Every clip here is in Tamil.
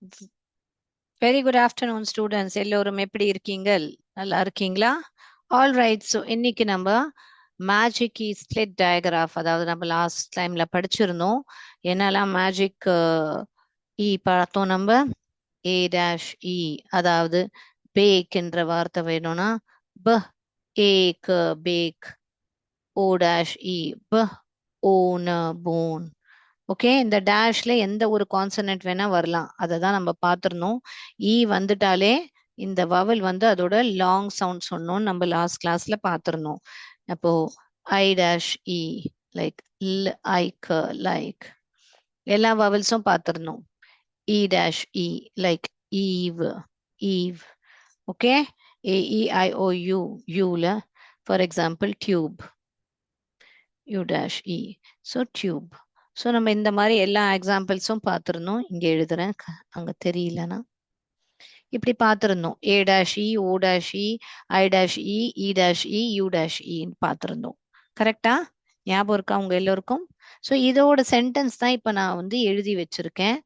Very good afternoon, students. எல்லோரும் எப்படி இருக்கீங்கள்? நல்லா இருக்கீங்களா? All right. So, இன்னைக்கு நம்ம மேஜிக் கீ ஸ்ப்ளிட் டயக்ராஃப், அதாவது நம்ம லாஸ்ட் டைம்ல படிச்சிருந்தோம். என்னெல்லாம் மேஜிக் பார்த்தோம் நம்ம? A-E, அதாவது பேக் என்ற வார்த்தை வேணும்னா ப ஏக் பேக், O-E, ப ஓன போன். ஓகே, இந்த டேஷ்ல எந்த ஒரு கான்சனன்ட் வேணா வரலாம், அதை தான் நம்ம பார்த்துருந்தோம். இ வந்துட்டாலே இந்த வவல் வந்து அதோட லாங் சவுண்ட் சொன்னோம், நம்ம லாஸ்ட் கிளாஸ்ல பார்த்துருந்தோம். அப்போ I dash E like ike like எல்லா வவல்ஸும் பார்த்துருந்தோம். E dash E like eve eve. Okay, AEIOU யூல for example tube, U dash E, so tube. So நம்ம இந்த மாதிரி எல்லா எக்ஸாம்பிள்ஸும் பார்த்துருந்தோம். இங்கே எழுதுறேன், அங்கே தெரியலனா இப்படி பார்த்துருந்தோம். A dash E, O dash E, I dash E, E dash E, U dash இன்னு பார்த்துருந்தோம். கரெக்டா? ஞாபகம் இருக்கா உங்க எல்லோருக்கும்? ஸோ இதோட சென்டென்ஸ் தான் இப்போ நான் வந்து எழுதி வச்சிருக்கேன்.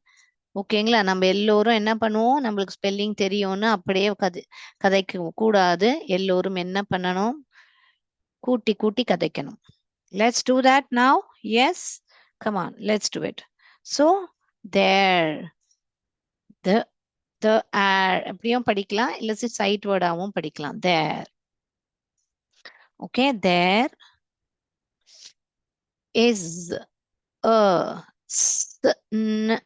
ஓகேங்களா? நம்ம எல்லோரும் என்ன பண்ணுவோம், நம்மளுக்கு ஸ்பெல்லிங் தெரியும்னு அப்படியே கதைக்க கூடாது. எல்லோரும் என்ன பண்ணணும், கூட்டி கூட்டி கதைக்கணும். Let's do that now. Yes, come on, let's do it. So there, the air அப்படியும் படிக்கலாம், இல்ல சைட் வேர்டாவும் படிக்கலாம். There. Okay, there is a snake.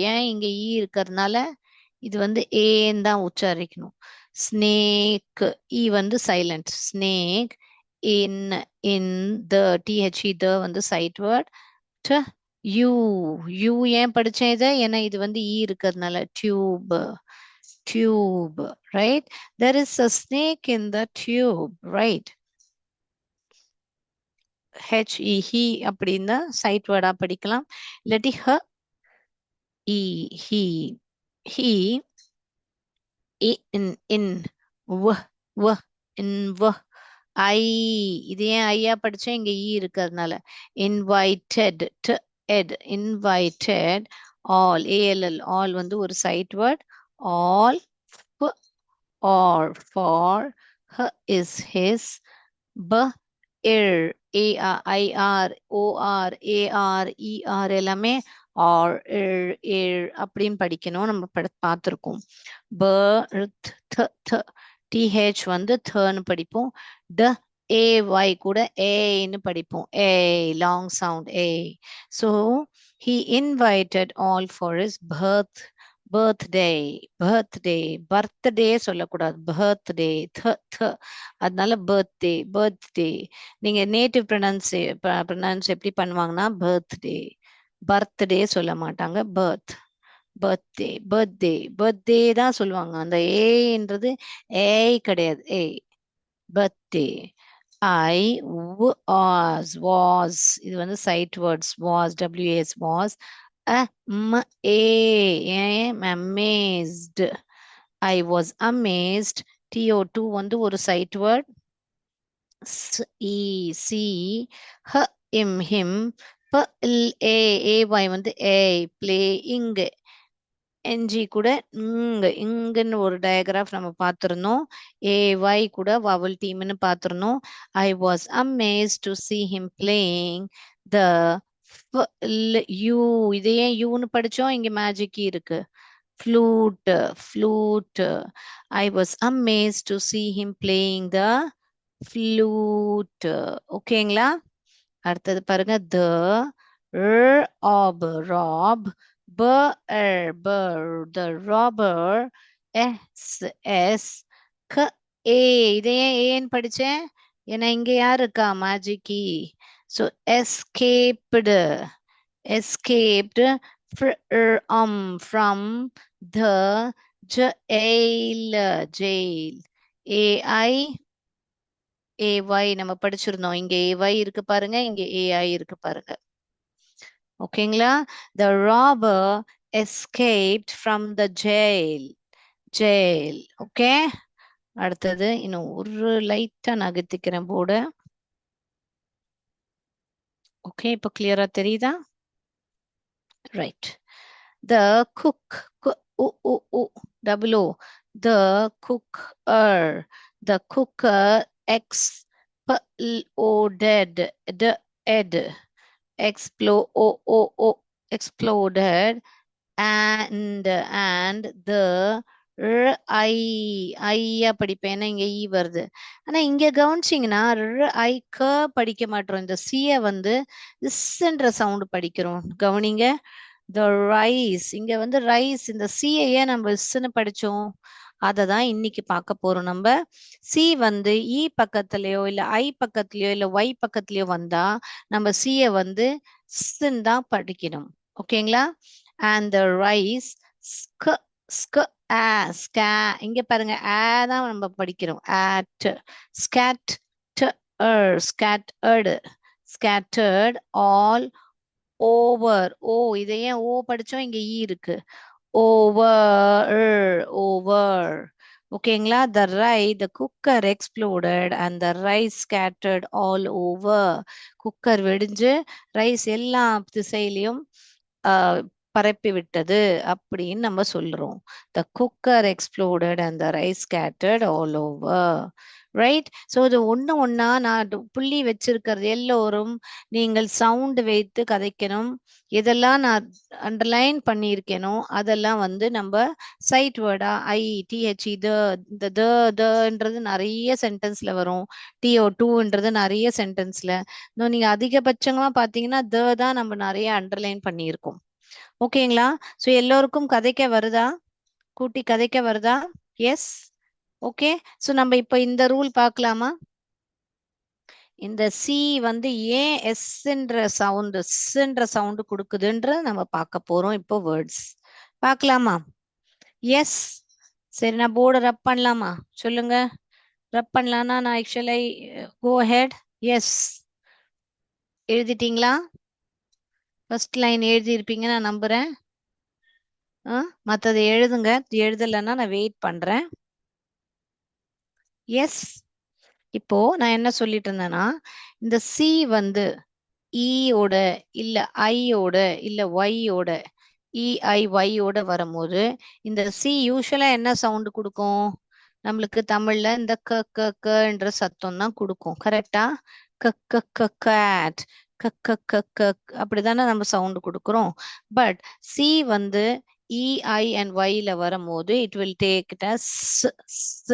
ஏன் இங்க ஈ இருக்கிறதுனால இது வந்து ஏன்னு தான் உச்சாரிக்கணும். ஸ்னேக், ஈ வந்து silent. Snake in in the THE த வந்து சைட் வேர்ட். யூ யூ ஏன் படிச்சேன் இதை, ஏன்னா இது வந்து ஈ இருக்கிறதுனால. Tube tube, right? There is a snake in the tube, right? he அப்படின்னா சைட் வேர்டா படிக்கலாம், இல்லாட்டி he in வ in வ ஐ. இது ஏன் ஐயா படிச்சேன், இங்க ஈ இருக்கிறதுனால. Invited ed, invited. All, ALL, all வந்து ஒரு sight word. All or for, is his, AR OR AR எல்லாமே or அப்படின்னு படிக்கணும். நம்ம பார்த்துருக்கோம். birth TH வந்து thன்னு படிப்போம். AY கூட ஏன்னு படிப்போம். A long sound A. So he invited all for his birthday. Birthday சொல்லக்கூடாது, பர்த்டே அதனால பர்த்டே. நீங்க நேட்டிவ் ப்ரொனன்ஸ் எப்படி பண்ணுவாங்கன்னா பர்த்டே சொல்ல மாட்டாங்க, பர்த்டே தான் சொல்லுவாங்க. அந்த ஏன்றது ஏய் கிடையாது, பர்த்டே. I was இது வந்து sight words. was, WAS was. amazed, I was amazed. TO2 வந்து ஒரு சைட் வேர்ட். him, AY வந்து playing. NG கூட இங்குன்னு ஒரு டயக்ராஃப் நம்ம பார்த்துருந்தோம். AY கூட வவல் டீம்னு பார்த்துருந்தோம். I was amazed to see him playing the இது ஏன் யூன்னு படிச்சோம், இங்க மேஜிக் இருக்கு. flute. I was amazed to see him playing the flute. ஓகேங்களா? அடுத்தது பாருங்க, rob, the robber. இதை ஏன் படிச்சேன், ஏன்னா இங்க யாரு இருக்கா, மேஜிக்கி. So escaped from the jail. AY நம்ம படிச்சிருந்தோம். இங்க AY இருக்கு பாருங்க, இங்க AI இருக்கு பாருங்க. ஓகேங்களா? The robber escaped from the jail. Okay, அடுத்தது இன்னும் ஒரு லைட்டா நகர்த்திக்கிறேன் போர்டு. ஓகே, இப்போ கிளியரா தெரியுதா? Right. The cook, double O, the cooker, the cooker exploded, the ed, exploded, and the ஐயா படிப்பேன் ஏன்னா இங்க ஈ வருது. ஆனா இங்க கவனிச்சிங்கன்னா ஐக்க படிக்க மாட்டோம். இந்த சிய வந்து இஸ்ன்ற சவுண்ட் படிக்கிறோம். கவனிங்க. த ரைஸ், இங்க வந்து ரைஸ், இந்த சியை ஏன் நம்ம இஸ்ன்னு படிச்சோம்? அதை தான் இன்னைக்கு பார்க்க போறோம் நம்ம. சி வந்து இ பக்கத்துலயோ இல்ல ஐ பக்கத்துலயோ இல்ல ஒய் பக்கத்துலயோ வந்தா நம்ம சியை வந்து ஸ்ன்னு தான் படிக்கணும். ஓகேங்களா? அண்ட் த ரைஸ் ஸ்க ஸ்க ஆ ஸ்கா, இங்க பாருங்க ஆ தான் நம்ம படிக்கிறோம். At scat scattered, scattered all over. O, இதை ஏன் ஓ படிச்சோம்? இங்க ஈ இருக்கு. over. ஓகேங்களா? the cooker exploded and the rice scattered all over. Cooker வெடிஞ்சு ரைஸ் எல்லா திசையிலையும் பரப்பி விட்டது அப்படின்னு நம்ம சொல்றோம். The cooker exploded and the rice scattered all over. Right? So இது ஒண்ணா நான் புள்ளி வச்சிருக்கிறது எல்லோரும் நீங்கள் சவுண்ட் வைத்து கதைக்கணும். இதெல்லாம் நான் அண்டர்லைன் பண்ணியிருக்கேனோ அதெல்லாம் வந்து நம்ம சைட் வேர்டா ஐ டிஹெச் இந்த தன்றது நிறைய சென்டென்ஸ்ல வரும். TO2ன்றது நிறைய சென்டென்ஸ்ல. நீங்க அதிகபட்சமா பாத்தீங்கன்னா தான் நம்ம நிறைய அண்டர்லைன் பண்ணியிருக்கோம். ஓகேங்களா? ஸோ எல்லோருக்கும் கதைக்க வருதா? கூட்டி கதைக்க வருதா? எஸ். ஓகே. ஸோ நம்ம இப்ப இந்த ரூல் பார்க்கலாமா? இந்த சி வந்து ஏன் எஸ்ன்ற சவுண்ட் கொடுக்குதுன்ற நம்ம பார்க்க போறோம் இப்போ வேர்ட்ஸ். பார்க்கலாமா? எஸ். சரி, நான் போர்டு ரப் பண்ணலாமா? சொல்லுங்க. ரப் பண்ணலாம்னா நான் ஆக்சுவலி கோ ஹெட். எஸ். எழுதிட்டீங்களா? ஃபர்ஸ்ட் லைன் எழுதி இருப்பீங்க நான் நம்புறேன். மற்றதை எழுதுங்க. எழுதலைன்னா நான் வெயிட் பண்றேன். எஸ். இப்போ நான் என்ன சொல்லிட்டு இருந்தேன்னா இந்த சி வந்து ஈயோட இல்ல ஐயோட இல்ல ஒய்யோட EIYயோட வரும்போது இந்த சி யூஸ்வலா என்ன சவுண்ட் கொடுக்கும்? நம்மளுக்கு தமிழ்ல இந்த கன்ற சத்தம் தான் கொடுக்கும். கரெக்டா? கேட், அப்படிதானே நம்ம சவுண்ட் கொடுக்குறோம். பட் சி வந்து EI and Yல வரும்போது it will take it as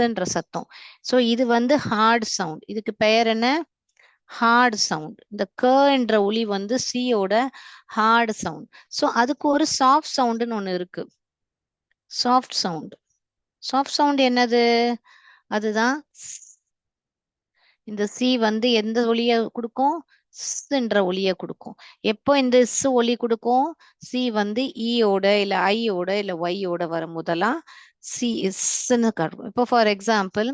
ன்ற சத்தம். ஸோ இது வந்து ஹார்ட் சவுண்ட். இதுக்கு பெயர் என்ன? Hard sound. இந்த என்ற ஒலி வந்து சியோட ஹார்ட் சவுண்ட். ஸோ அதுக்கு ஒரு சாஃப்ட் சவுண்டுன்னு ஒன்று இருக்கு. சாஃப்ட் சவுண்ட் என்னது? அதுதான் இந்த சி வந்து எந்த ஒலியை கொடுக்கும்? என்ற ஒலியை கொடுக்கும். எப்போ இந்த ஒலி கொடுக்கும்? சி வந்து ஈயோட இல்ல ஐயோட இல்ல ஒய்யோட வரும்போதெல்லாம் சி இஸ்ன்னு காட்டும். இப்போ ஃபார் எக்ஸாம்பிள்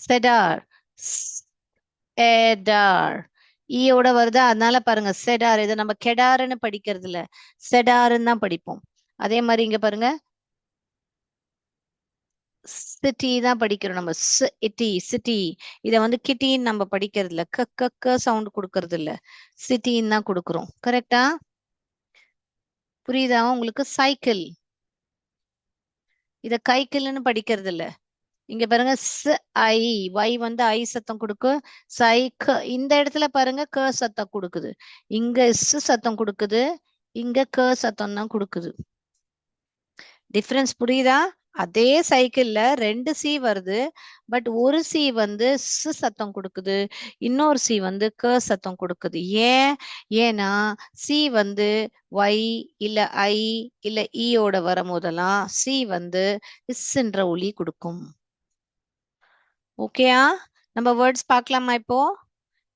செடார், எடார், ஈயோட வருதா? அதனால பாருங்க செடார். இதை நம்ம கெடாருன்னு படிக்கிறது இல்ல, செடாருன்னு தான் படிப்போம். அதே மாதிரி இங்க பாருங்க சிட்டி தான் படிக்கிறோம் நம்ம. சிட்டி. இத வந்து கிட்டின்னு நம்ம படிக்கிறது இல்ல, க சவுண்ட் கொடுக்கறது இல்ல, சிட்டின்னு தான் கொடுக்குறோம். கரெக்டா? புரியுதா உங்களுக்கு? சைக்கிள், இத கைக்கிள்னு படிக்கிறது இல்ல. இங்க பாருங்க ஐ ஒய் வந்து ஐ சத்தம் கொடுக்கு. இந்த இடத்துல பாருங்க க சத்தம் கொடுக்குது. இங்க சத்தம் கொடுக்குது, இங்க க சத்தம் தான் கொடுக்குது. டிஃபரன்ஸ் புரியுதா? அதே சைக்கிள்ல 2 சி வருது. பட் ஒரு சி வந்து சத்தம் கொடுக்குது, இன்னொரு சி வந்து க சத்தம் கொடுக்குது. ஏன்னா சி வந்து ஒய் இல்ல ஐ இல்ல ஈயோட வரும்போதெல்லாம் சி வந்து இஸ்ன்ற ஒலி கொடுக்கும். ஓகேயா? நம்ம வேர்ட்ஸ் பார்க்கலாமா இப்போ?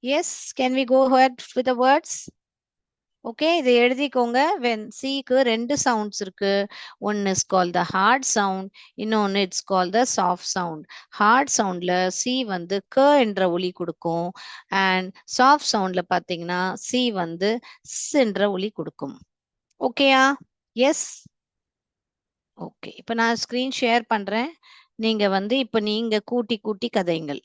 Yes. Can we go ahead with the words? Okay, இதை எழுதிக்கோங்க. when சிக்கு 2 சவுண்ட்ஸ் இருக்கு. One is call the hard sound, இன்னொன்னு it's call the soft sound. Hard சவுண்ட்ல சி வந்து க என்ற ஒலி கொடுக்கும். அண்ட் சாஃப்ட் சவுண்ட்ல பாத்தீங்கன்னா சி வந்து என்ற ஒலி கொடுக்கும். ஓகேயா? எஸ். ஓகே, இப்போ நான் ஸ்கிரீன் ஷேர் பண்றேன். நீங்க வந்து இப்போ நீங்க கூட்டி கூட்டி கதைங்கள்.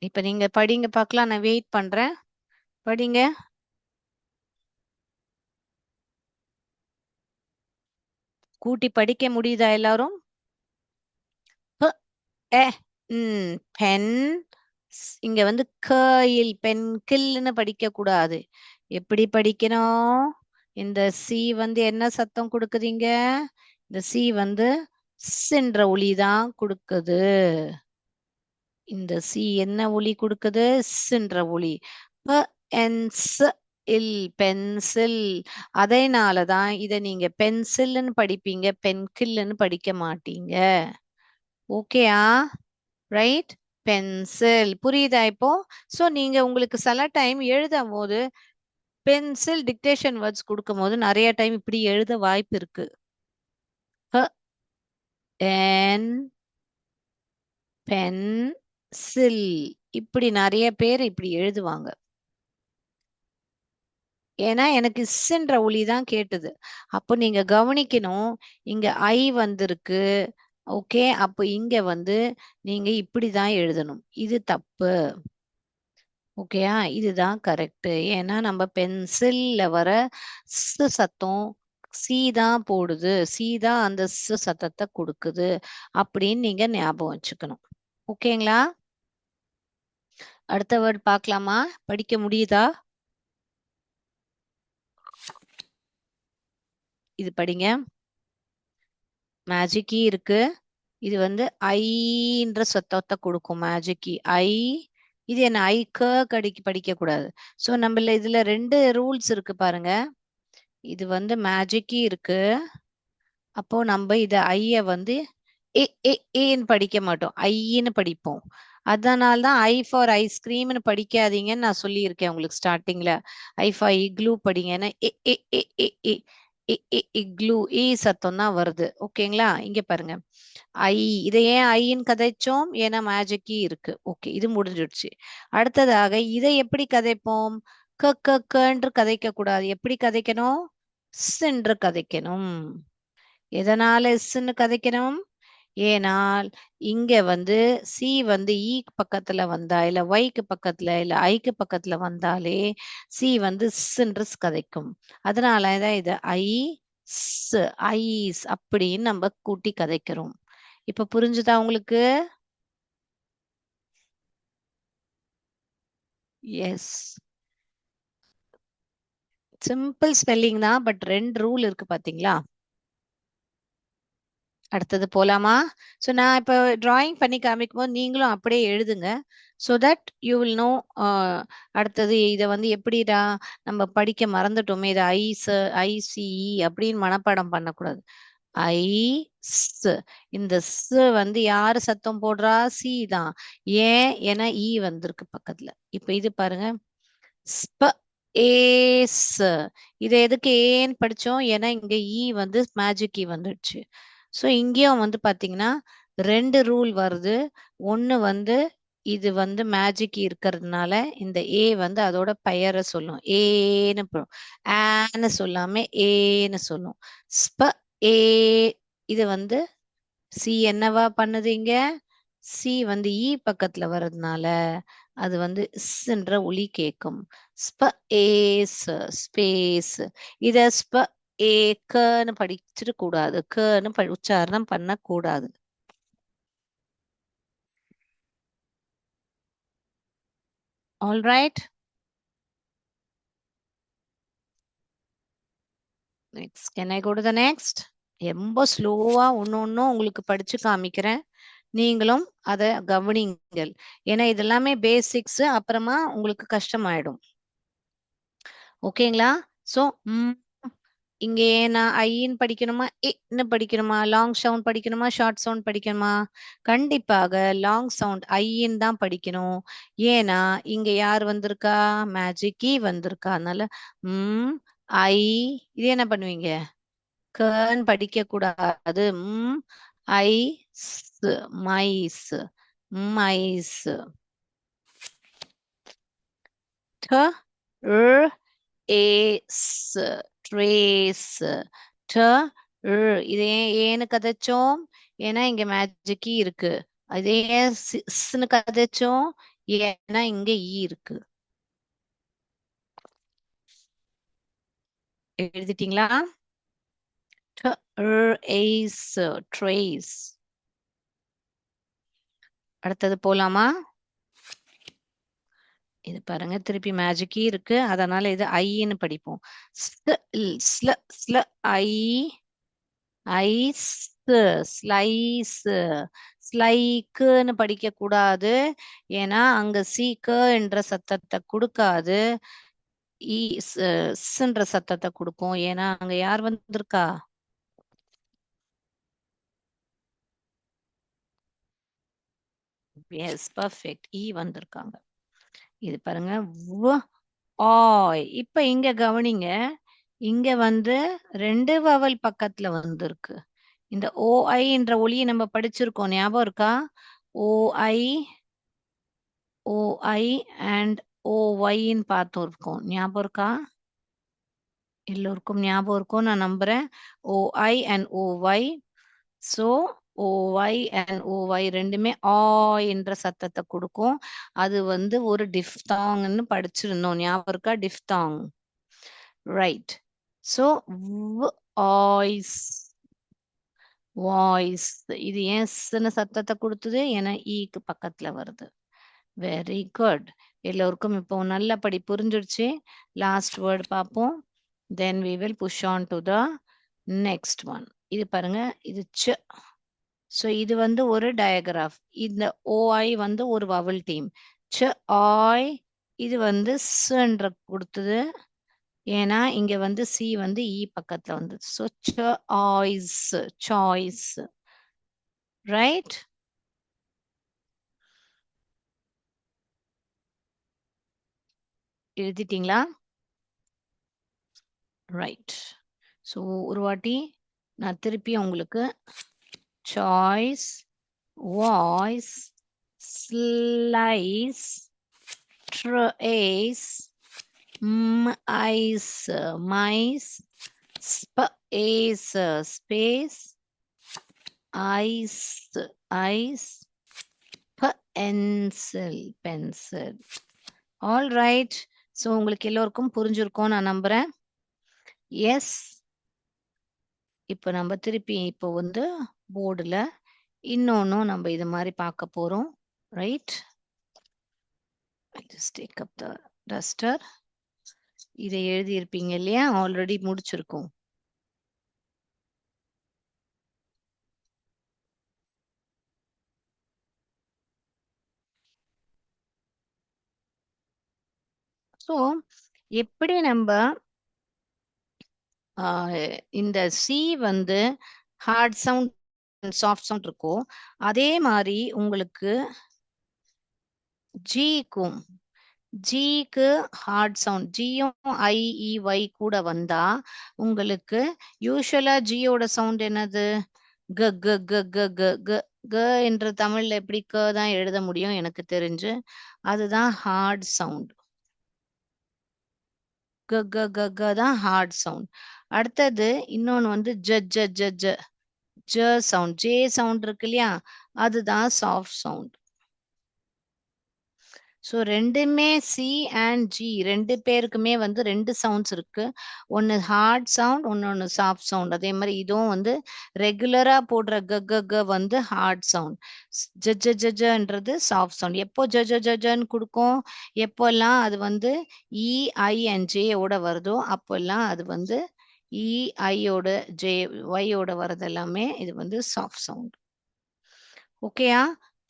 இப்ப நீங்க படிங்க பார்க்கலாம், நான் வெயிட் பண்றேன். படிங்க. கூட்டி படிக்க முடியுதா எல்லாரும்? ப, எ, பென். இங்க வந்து கயில் பென்கில்னு படிக்க கூடாது. எப்படி படிக்கணும்? இந்த சி வந்து என்ன சத்தம் கொடுக்குதுங்க? இந்த சி வந்து என்ற ஒலி தான் கொடுக்குது. இந்த சி என்ன ஒலி கொடுக்குது? என்ற ஒலி. பென்சில். அதனாலதான் இத நீங்க பென்சில்னு படிப்பீங்க, பென்கில்னு படிக்க மாட்டீங்க. ஓகேயா? ரைட்? பென்சில் புரியுதா இப்போ? சோ நீங்க உங்களுக்கு சில டைம் எழுதும் போது பென்சில் டிக்டேஷன் வேர்ட்ஸ் கொடுக்கும் போது நிறைய டைம் இப்படி எழுத வாய்ப்பு இருக்கு. பென் பென்சில் இப்படி நிறைய பேர் இப்படி எழுதுவாங்க. ஏன்னா எனக்கு இஸ்ன்ற ஒலி தான் கேட்டது. அப்போ நீங்க கவனிக்கணும். இங்க ஐ வந்திருக்கு. ஓகே, அப்போ இங்க வந்து நீங்க இப்படிதான் எழுதணும். இது தப்பு. ஓகேயா? இதுதான் கரெக்ட். ஏன்னா நம்ம பென்சில்ல வர சத்தம் சி தான் போடுது. சி தான் அந்த சத்தத்தை கொடுக்குது அப்படின்னு நீங்க ஞாபகம் வச்சுக்கணும். ஓகேங்களா? அடுத்த வேர்ட் பார்க்கலாமா? படிக்க முடியுதா? இது படிங்க. மேஜிக் கீ இருக்கு. இது வந்து ஐன்ற சத்தத்தை கொடுக்கும். மேஜிக் கீ ஐ. இது என்ன ஐ கடிக்கு படிக்க கூடாது. சோ நம்மள இதுல ரெண்டு ரூல்ஸ் இருக்கு பாருங்க. இது வந்து மேஜிக் கீ இருக்கு. அப்போ நம்ம இத ஐய வந்து ஏ ஏ ஏன்னு படிக்க மாட்டோம். ஐன்னு படிப்போம். அதனால தான் ஐ ஃபார் ஐஸ்கிரீம்னு படிக்காதீங்கன்னு நான் சொல்லியிருக்கேன் உங்களுக்கு ஸ்டார்டிங்ல. ஐ ஃபார் இக்ளூ படிங்கன்னா ஏ ஏ ஏ ஏ ஏ ஏ ஏ இக்ளூ ஏ சத்தம் தான் வருது. ஓகேங்களா? இங்க பாருங்க. ஐ இதை ஏன் ஐன்னு கதைச்சோம்? ஏன்னா மேஜிக்கி இருக்கு. ஓகே, இது முடிஞ்சிடுச்சு. அடுத்ததாக இதை எப்படி கதைப்போம்? கன்று கதைக்க கூடாது. எப்படி கதைக்கணும்? என்று கதைக்கணும். எதனால எஸ்ன்னு கதைக்கணும்? ஏனால் இங்க வந்து சி வந்து இ பக்கத்துல வந்தா இல்ல ஒய்க்கு பக்கத்துல இல்ல ஐக்கு பக்கத்துல வந்தாலே சி வந்து என்று கதைக்கும். அதனாலதான் இது ஐஸ் அப்படின்னு நம்ம கூட்டி கதைக்கிறோம். இப்ப புரிஞ்சுதா உங்களுக்கு? எஸ், சிம்பிள் ஸ்பெல்லிங் தான், பட் ரெண்டு ரூல் இருக்கு பாத்தீங்களா? அடுத்தது போலாமா? ஸோ நான் இப்போ டிராயிங் பண்ணி காமிக்கும் போது நீங்களும் அப்படியே எழுதுங்க. So that you will know. அடுத்தது இதை வந்து எப்படிடா நம்ம படிக்க மறந்துட்டோமே, இதை ஐசிஇ அப்படின்னு மனப்பாடம் பண்ணக்கூடாது. ஐ ஸ். இந்த ஸ் வந்து யாரு சத்தம் போடுறா? சி தான். ஏன்? ஏன்னா ஈ வந்திருக்கு பக்கத்துல. இப்ப இது பாருங்க. ஸ்ப ஏஸ். இதை எதுக்கு ஏன்னு படிச்சோம்? ஏன்னா இங்க ஈ வந்து மேஜிக் ஈ வந்துடுச்சு. ஸோ இங்கேயும் வந்து பாத்தீங்கன்னா ரெண்டு ரூல் வருது. ஒன்னு வந்து இது வந்து மேஜிக் இருக்கிறதுனால இந்த ஏ வந்து அதோட பெயரை சொல்லும். ஏன்னு ஆன்னு சொல்லாம ஏன்னு சொல்லும். ஸ்ப ஏ. இது வந்து சி என்னவா பண்ணுது இங்க? சி வந்து ஈ பக்கத்துல வர்றதுனால அது வந்து என்ற ஒலி கேட்கும். Sp ace space. இத ஸ்ப ஏக்கன்னு படிச்சிட கூடாது. கன்னு உச்சாரணம் பண்ண கூடாது. All right. Next can I go to the next? ரொம்ப ஸ்லோவா ஒன்னொன்னும் உங்களுக்கு படிச்சு காமிக்கிறேன். நீங்களும் அதை கவனிங்கள். ஏன்னா இதெல்லாமே பேசிக்ஸ், அப்புறமா உங்களுக்கு கஷ்டமாயிடும். ஓகேங்களா? சோ இங்க நான் ஐன்னு படிக்கணுமா, இன்னு படிக்கணுமா, லாங் சவுண்ட் படிக்கணுமா, ஷார்ட் சவுண்ட் படிக்கணுமா? கண்டிப்பாக லாங் சவுண்ட் ஐன்னு தான் படிக்கணும். ஏன்னா இங்க யார் வந்திருக்கா? மேஜிக் கீ வந்திருக்கா. அதனால ஐ. இது என்ன பண்ணுவீங்க? கன்னு படிக்க கூடாது. I mice. Mice. Ace trace. இதே ஏன்னு கதைச்சோம்? ஏன்னா இங்க மேஜிக்கி இருக்கு. அதே கதைச்சோம்? ஏன்னா இங்க ஈ இருக்கு. எழுதிட்டீங்களா? ட்ரேஸ். அடுத்தது போலாமா? இது பாருங்க, திருப்பி மேஜிக்கி இருக்கு, அதனால இது ஐன்னு படிப்போம். ஐ ஐஸ் ஸ்லைஸ். ஸ்லைக்குன்னு படிக்க கூடாது, ஏன்னா அங்க சீக்கு என்ற சத்தத்தை கொடுக்காது, ஈன்ற சத்தத்தை கொடுக்கும். ஏன்னா அங்க யார் வந்திருக்கா? எஸ், பர்ஃபெக்ட், ஈ வந்திருக்காங்க. இது பாருங்க, ஆய். இப்ப இங்க கவனிங்க, இங்க வந்து 2 வவல் பக்கத்துல வந்திருக்கு. இந்த ஓஐ என்ற ஒலியை நம்ம படிச்சிருக்கோம், ஞாபகம் இருக்கா? ஓஐ ஓஐ அண்ட் ஓஒய்ன்னு பார்த்துருக்கோம், ஞாபகம் இருக்கா? எல்லோருக்கும் ஞாபகம் இருக்கும் நான் நம்புறேன். O I and O Y. So O Y and O Y ரெண்டுமே ஆ என்ற சத்தத்தை கொடுக்கும். அது வந்து ஒரு டிஃப்தாங்னு படிச்சிருந்தோம், ஞாபகம் இருக்கா? டிஃப்தாங், ரைட். So voice. வாய்ஸ், இது ஏன் சத்தத்தை கொடுத்தது? ஏன்னா ஈக்கு பக்கத்துல வருது. Very good. எல்லோருக்கும் இப்போ நல்லபடி புரிஞ்சிடுச்சு. லாஸ்ட் வேர்ட் பார்ப்போம், தென் we will push on to the next one. இது பாருங்க, இது ச். ஸோ இது வந்து ஒரு டயக்ராஃப். இந்த ஓஐ வந்து ஒரு வவல் டீம். ச் ஆய், இது வந்து ஸ்ன்ற கொடுத்தது, ஏன்னா இங்க வந்து சி வந்து இ பக்கத்துல வந்தது. So choice, choice, right. எழுதிட்டீங்களா? ரைட். ஸோ ஒரு வாட்டி நான் திருப்பி உங்களுக்கு choice, voice, slice, trace, ice, mice, space, space, ice, ice, pencil, pencil. All right. So உங்களுக்கு எல்லோருக்கும் புரிஞ்சிருக்கும் நான் நம்புறேன். எஸ். இப்போ நம்ம திருப்பி இப்போ வந்து போர்டுல இன்னொன்னும் நம்ம இது மாதிரி பார்க்க போறோம், right? just take up the duster. இதை எழுதி இருப்பீங்க இல்லையா? ஆல்ரெடி முடிச்சிருக்கோம். ஸோ எப்படி நம்ம இந்த சி வந்து ஹார்ட் சவுண்ட், சாஃப்ட் சவுண்ட் இருக்கோ, அதே மாதிரி உங்களுக்கு ஜிக்கும், ஜிக்கு ஹார்ட் சவுண்ட், ஜியும் ஐஇஒய் கூட வந்தா உங்களுக்கு யூஸ்வலா ஜியோட சவுண்ட் என்னது? க க க க க க க என்ற தமிழ்ல எப்படி க தான் எழுத முடியும் எனக்கு தெரிஞ்சு. அதுதான் ஹார்ட் சவுண்ட். க க க க தான் ஹார்ட் சவுண்ட். அடுத்தது இன்னொன்னு வந்து ஜ ஜ ஜ ஜ ஜ சவுண்ட், ஜே சவுண்ட் இருக்கு இல்லையா? அதுதான் சாஃப்ட் சவுண்ட். ஸோ ரெண்டுமே சி அண்ட் ஜி ரெண்டு பேருக்குமே வந்து 2 சவுண்ட்ஸ் இருக்கு. ஒன்னு ஹார்ட் சவுண்ட், ஒன்னு சாஃப்ட் சவுண்ட். அதே மாதிரி இதுவும் வந்து ரெகுலரா போடுற க க க வந்து ஹார்ட் சவுண்ட், ஜ ஜ ஜ ஜன்றது சாஃப்ட் சவுண்ட். எப்போ ஜ ஜ ஜ ஜன்னு கொடுக்கும்? எப்போல்லாம் அது வந்து இ ஐ அண்ட் ஜே ஓட வருதோ அப்போல்லாம் அது வந்து இ ஐயோட ஜே ஒய்யோட வர்றது எல்லாமே இது வந்து சாஃப்ட் சவுண்ட். ஓகேயா?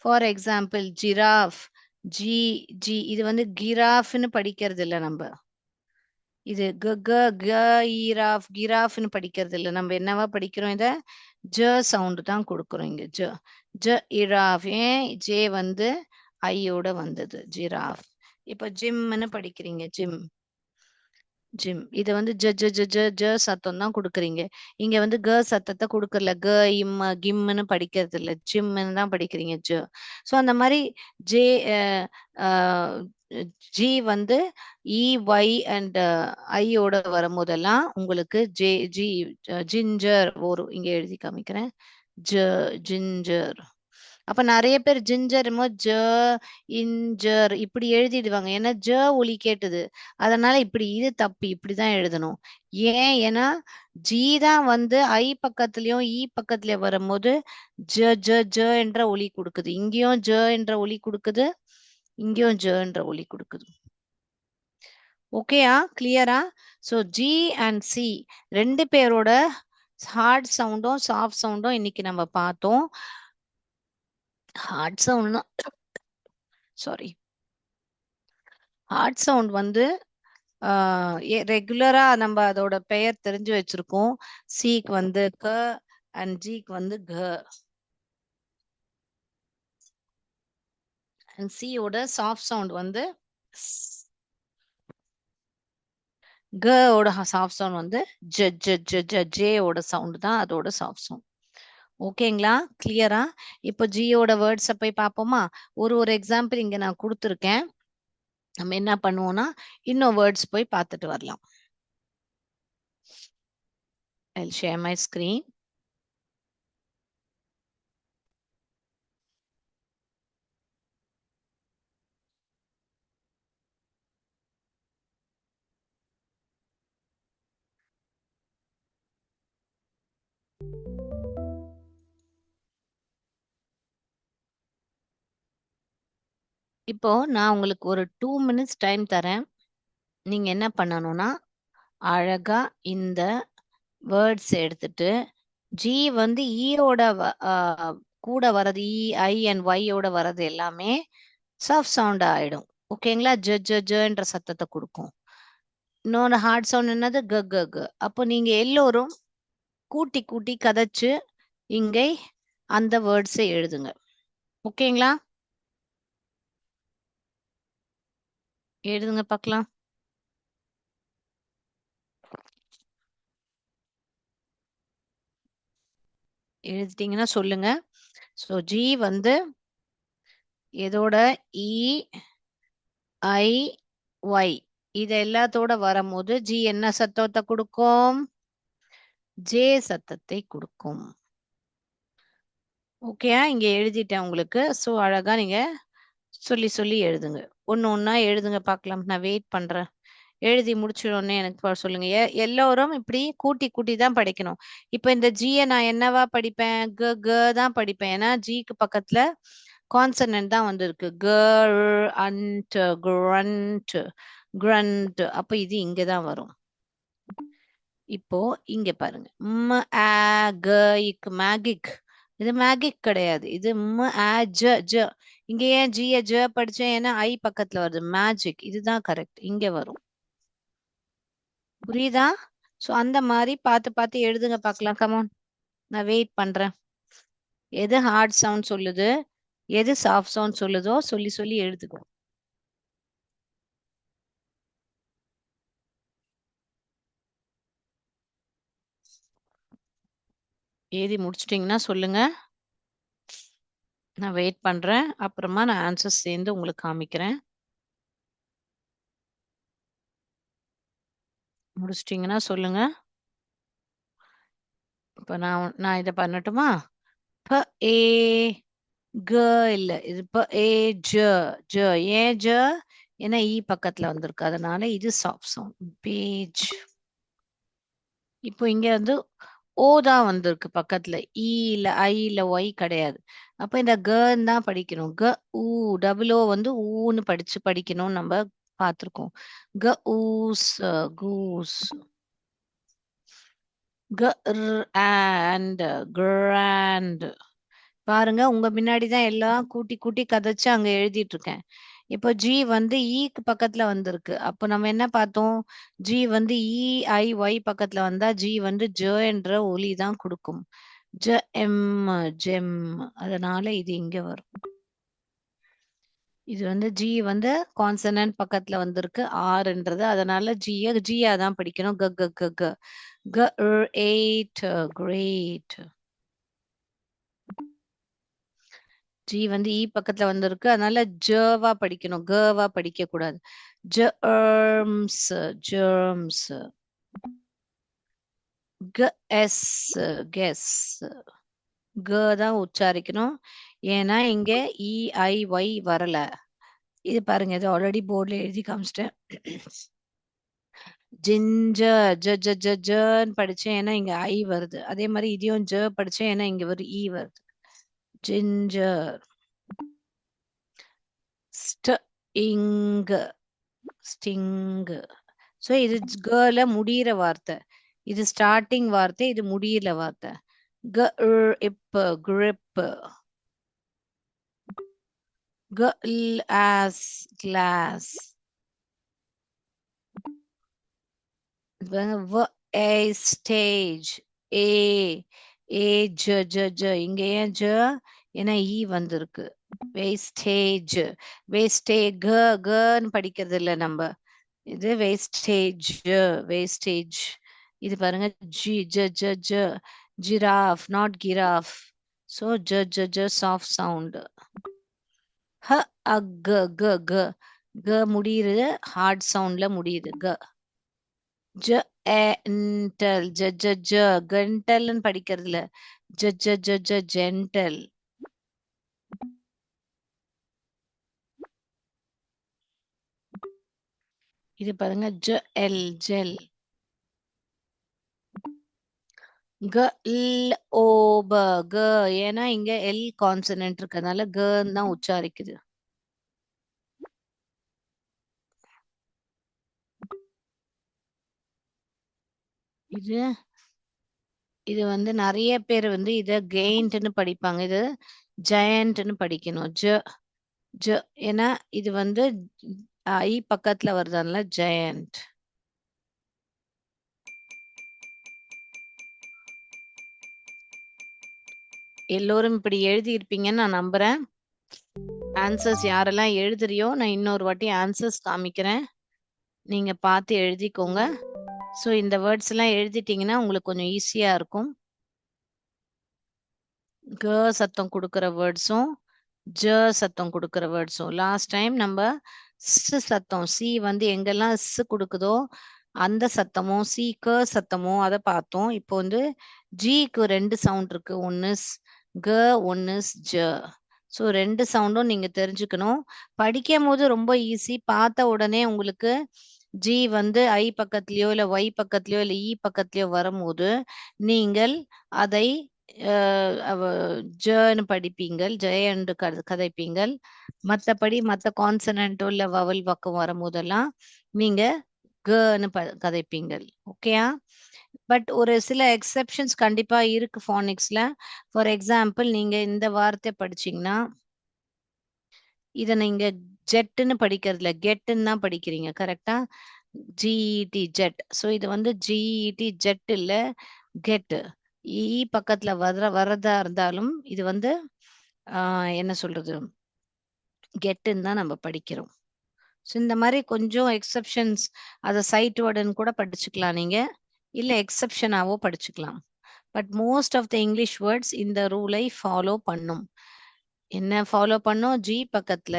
For example giraffe, G G இது வந்து கிராஃப்னு படிக்கிறது இல்ல நம்ம. இது க க க ஈராஃப், கிராஃப்னு படிக்கிறது இல்ல. நம்ம என்னவா படிக்கிறோம்? இத ஜ சவுண்ட் தான் கொடுக்கிறோம் இங்க. ஜ ஜ இராஃப். ஏன் ஜே வந்து ஐயோட வந்தது, ஜிராஃப். இப்ப ஜிம்னு படிக்கிறீங்க, ஜிம், ஜிம். இத வந்து ஜ ஜ ஜ ஜ ஜ சத்தம் தான் கொடுக்குறீங்க. இங்க வந்து க சத்தத்தை கொடுக்கறல. க இம் கிம்னு படிக்கிறது இல்ல, ஜிம்னு தான் படிக்கிறீங்க, ஜ. ஸோ அந்த மாதிரி ஜே ஜி வந்து இ ஒய் அண்ட் ஐயோட வரும்போதெல்லாம் உங்களுக்கு ஜே ஜி ஜிஞ்சர் ஒரு இங்க எழுதி காமிக்கிறேன், ஜ ஜிஞ்சர். அப்ப நிறைய பேர் ஜிஞ்சர் ஜ இன்ஜர் இப்படி எழுதிடுவாங்க. ஏன்னா ஜ ஒலி கேட்டுது. அதனால இப்படி இது தப்பு, இப்படிதான் எழுதணும். ஏன்? ஏன்னா ஜி தான் வந்து ஐ பக்கத்துலயும் ஈ பக்கத்துலயும் வரும்போது ஜ ஜ ஜ என்ற ஒலி கொடுக்குது. இங்கேயும் ஜ என்ற ஒலி கொடுக்குது, இங்கேயும் ஜ என்ற ஒலி கொடுக்குது. ஓகேயா? கிளியரா? ஸோ ஜி அண்ட் சி ரெண்டு பேரோட ஹார்ட் சவுண்டும் சாஃப்ட் சவுண்டும் இன்னைக்கு நம்ம பார்த்தோம். ஹார்ட் சவுண்ட்னா சாரி, ஹார்ட் சவுண்ட் வந்து ரெகுலரா நம்ம அதோட பெயர் தெரிஞ்சு வச்சிருக்கோம். சிக்கு வந்து க அண்ட் ஜிக்கு வந்து க. அண்ட் சியோட சாஃப்ட் சவுண்ட் வந்து க ஓட சாஃப்ட் சவுண்ட் வந்து ஜ ஜ ஜ ஜ ஜே ஓட சவுண்ட் தான் அதோட சாஃப்ட் சவுண்ட். ஓகேங்களா? கிளியரா? இப்போ ஜியோட வேர்ட்ஸை போய் பார்ப்போமா? ஒரு ஒரு எக்ஸாம்பிள் இங்க நான் கொடுத்துருக்கேன். நம்ம என்ன பண்ணுவோம்னா இன்னும் வேர்ட்ஸ் போய் பார்த்துட்டு வரலாம். I'll share my screen. இப்போ நான் உங்களுக்கு ஒரு 2 minutes டைம் தரேன். நீங்க என்ன பண்ணணும்னா அழகா இந்த வேர்ட்ஸ் எடுத்துட்டு ஜி வந்து ஈயோட கூட வர்றது இ ஐ அண்ட் ஒய்யோட வர்றது எல்லாமே சாஃப்ட் சவுண்ட் ஆயிடும். ஓகேங்களா? ஜ ஜ ஜன்ற சத்தத்தை கொடுக்கும். இன்னொன்று ஹார்ட் சவுண்ட் என்னது க க க. அப்போ நீங்க எல்லோரும் கூட்டி கூட்டி கதைச்சு இங்கே அந்த வேர்ட்ஸை எழுதுங்க. ஓகேங்களா? எழுதுங்க பார்க்கலாம். எழுதிட்டீங்கன்னா சொல்லுங்க. ஸோ ஜி வந்து இதோட இ ஐ ஒய் இது எல்லாத்தோட வரும்போது ஜி என்ன சத்தத்தை கொடுக்கும்? ஜே சத்தத்தை கொடுக்கும். ஓகேயா? இங்க எழுதிட்டேன் உங்களுக்கு. ஸோ அழகா நீங்க சொல்லி சொல்லி எழுதுங்க. ஒன்னு ஒன்னா எழுதுங்க பார்க்கலாம். நான் வெயிட் பண்றேன். எழுதி முடிச்சிடனே எனக்கு சொல்லுங்க. எல்லோரும் இப்படி கூட்டி கூட்டி தான் படிக்கணும். இப்ப இந்த ஜியை நான் என்னவா படிப்பேன்? க க தான் படிப்பேன். ஏன்னா ஜிக்கு பக்கத்துல கான்சனன்ட் தான் வந்திருக்கு. கர் அண்ட் கிரண்ட் கிரண்ட். அப்ப இது இங்கதான் வரும். இப்போ இங்க பாருங்க. ம் ஆ க இக் மேகிக். இது மேகிக் கிடையாது. இது ம் ஆ ஜ ஜ. இங்க ஏன் ஜிய ஜ படிச்சேன்? ஏன்னா ஐ பக்கத்துல வருது. மேஜிக். இதுதான் கரெக்ட். இங்க வரும். புரியுதா? சோ அந்த மாதிரி பார்த்து பார்த்து எழுதுங்க பார்க்கலாம். கமான், நான் வெயிட் பண்றேன். எது ஹார்ட் சவுண்ட் சொல்லுது, எது சாஃப்ட் சவுண்ட் சொல்லுதோ சொல்லி சொல்லி எழுதுங்க. எழுதி முடிச்சிட்டிங்கன்னா சொல்லுங்க. நான் வெயிட் பண்றேன். அப்புறமா நான் ஆன்சர் சேர்ந்து உங்களுக்கு காமிக்கிறேன். முடிச்சிட்டிங்கன்னா சொல்லுங்க. இப்ப நான் இதை பண்ணட்டுமா? ப ஏ க இல்ல, இது ப ஏ ஜ ஜ. ஏன் ஜ? ஏன்னா ஈ பக்கத்துல வந்திருக்கு, அதனால இது சாஃப்ட் சவுண்ட். பேஜ். இப்போ இங்க வந்து ஓ தான் வந்திருக்கு பக்கத்துல. இ இல்ல ஐ இல்ல ஒய் கிடையாது. அப்ப இந்த கன்னு தான் படிக்கணும். க ஊ டபுள் ஓ வந்து ஊன்னு படிக்கணும். நம்ம பார்த்திருக்கோம். க ஊஸ் கூஸ். க அண்ட் கிராண்ட். பாருங்க, உங்க முன்னாடி தான் எல்லாம் கூட்டி கூட்டி கதைச்சு அங்க எழுதிட்டு இருக்கேன். இப்போ ஜி வந்து ஈக்கு பக்கத்துல வந்திருக்கு. அப்போ நம்ம என்ன பார்த்தோம்? ஜி வந்து இ ஐ ஒய் பக்கத்துல வந்தா ஜி வந்து ஜ என்ற ஒலி தான் கொடுக்கும். ஜ எம் ஜெம். அதனால இது இங்க வரும். இது வந்து ஜி வந்து கான்சனன்ட் பக்கத்துல வந்திருக்கு ஆர்ன்றது, அதனால ஜியா தான் படிக்கணும். க க க க க எயிட் கிரேட். ஜி வந்து இ பக்கத்துல வந்திருக்கு, அதனால ஜவா படிக்கணும். கவா படிக்க கூடாது. Germs germs. க எஸ் கெஸ். க தான் உச்சாரிக்கணும். ஏன்னா இங்க EIY வரல. இது பாருங்க, இது ஆல்ரெடி போர்ட்ல எழுதி காமிச்சிட்டேன். ஜிஞ்சர் ஜ ஜ ஜ ஜன்னு படிச்சேன், ஏன்னா இங்க ஐ வருது. அதே மாதிரி இதையும் ஜ படிச்சேன், ஏன்னா இங்க ஒரு இ வருது. ஜிஞ்சர். Sting sting. ஸோ இது கேர்ல முடியிற வார்த்தை, இது ஸ்டார்டிங் வார்த்தை, இது முடியிற வார்த்தை. இப்ப grip. Glass. Stage. இங்க ஏன் ஜ, ஏன்னா ஈ வந்திருக்கு. வேஸ்டேஜ். வேஸ்டேஜ் படிக்கிறது இல்ல நம்ம, இது வேஸ்டேஜ். வேஸ்டேஜ். இது பாருங்க, ஜி ஜ ஜ ஜ ஜிராஃப், நாட் கிராஃப். ஸோ ஜ ஜ ஜ சாஃப்ட் சவுண்ட். ஹ அக் க க க முடியுது, ஹார்ட் சவுண்ட்ல முடியுது. க ஜென்டல். ஜ ஜ ஜ கண்டல்னு படிக்கிறதுல, ஜ ஜ ஜ ஜ ஜென்டல். இது பாருங்க, ஜ எல் ஜெல். க ல் ஓ ப க, ஏன்னா இங்க எல் கான்சனன்ட் இருக்கறனால கன்னு தான் உச்சாரிக்குது. இது இது வந்து நிறைய பேர் வந்து இத கெயின்ட்னு படிப்பாங்க, இது ஜெயண்ட்னு படிக்கணும். ஜ ஜ, ஏன்னா இது வந்து ஐ பக்கத்துல வருதுனால ஜெயண்ட். எல்லோரும் இப்படி எழுதி இருப்பீங்கன்னு நான் நம்புறேன். ஆன்சர்ஸ் யாரெல்லாம் எழுதுறியோ, நான் இன்னொரு வாட்டி ஆன்சர்ஸ் காமிக்கிறேன், நீங்க பார்த்து எழுதிக்கோங்க. ஸோ இந்த வேர்ட்ஸ் எல்லாம் எழுதிட்டீங்கன்னா உங்களுக்கு கொஞ்சம் ஈஸியா இருக்கும். க சத்தம் கொடுக்கிற வேர்ட்ஸும் ஜ சத்தம் கொடுக்கிற வேர்ட்ஸும். லாஸ்ட் டைம் நம்ம சத்தம், சி வந்து எங்கெல்லாம் கொடுக்குதோ அந்த சத்தமும், சி க சத்தமும் அதை பார்த்தோம். இப்போ வந்து ஜிக்கு 2 சவுண்ட் இருக்கு, ஒன்னு க ஒன்னு ஜ. ஸோ 2 சவுண்டும் நீங்க தெரிஞ்சுக்கணும். படிக்கும் போது ரொம்ப ஈஸி, பார்த்த உடனே உங்களுக்கு ஜி வந்து ஐ பக்கத்துலயோ இல்ல ஒய் பக்கத்துலயோ இல்ல இ பக்கத்துலயோ வரும்போது நீங்கள் அதை ஜன்னு படிப்பீங்கள், ஜெய என்று கதைப்பீங்கள். மற்றபடி மற்ற கான்சனன்ட் இல்ல வவல் பக்கம் வரும்போதெல்லாம் நீங்க கன்னு கதைப்பீங்கள். ஓகேயா? பட் ஒரு சில எக்ஸெப்ஷன்ஸ் கண்டிப்பா இருக்கு ஃபானிக்ஸ்ல. ஃபார் எக்ஸாம்பிள், நீங்க இந்த வார்த்தை படிச்சீங்கன்னா இத நீங்க ஜெட்னு படிக்கிறதுல கெட்ன்னு தான் படிக்கிறீங்க, கரெக்டா? GET jet. ஸோ இது வந்து ஜிஇடி ஜெட் இல்ல, கெட். இ பக்கத்துல வரதா இருந்தாலும் இது வந்து என்ன சொல்றது, கெட்டுன்னு தான் நம்ம படிக்கிறோம். ஸோ இந்த மாதிரி கொஞ்சம் எக்ஸெப்ஷன்ஸ், அதை சைட் வேர்டுன்னு கூட படிச்சுக்கலாம் நீங்க, இல்ல எக்ஸெப்ஷனாவோ படிச்சுக்கலாம். But most of the English words இந்த ரூலை ஃபாலோ பண்ணும். என்ன ஃபாலோ பண்ணும்? ஜி பக்கத்துல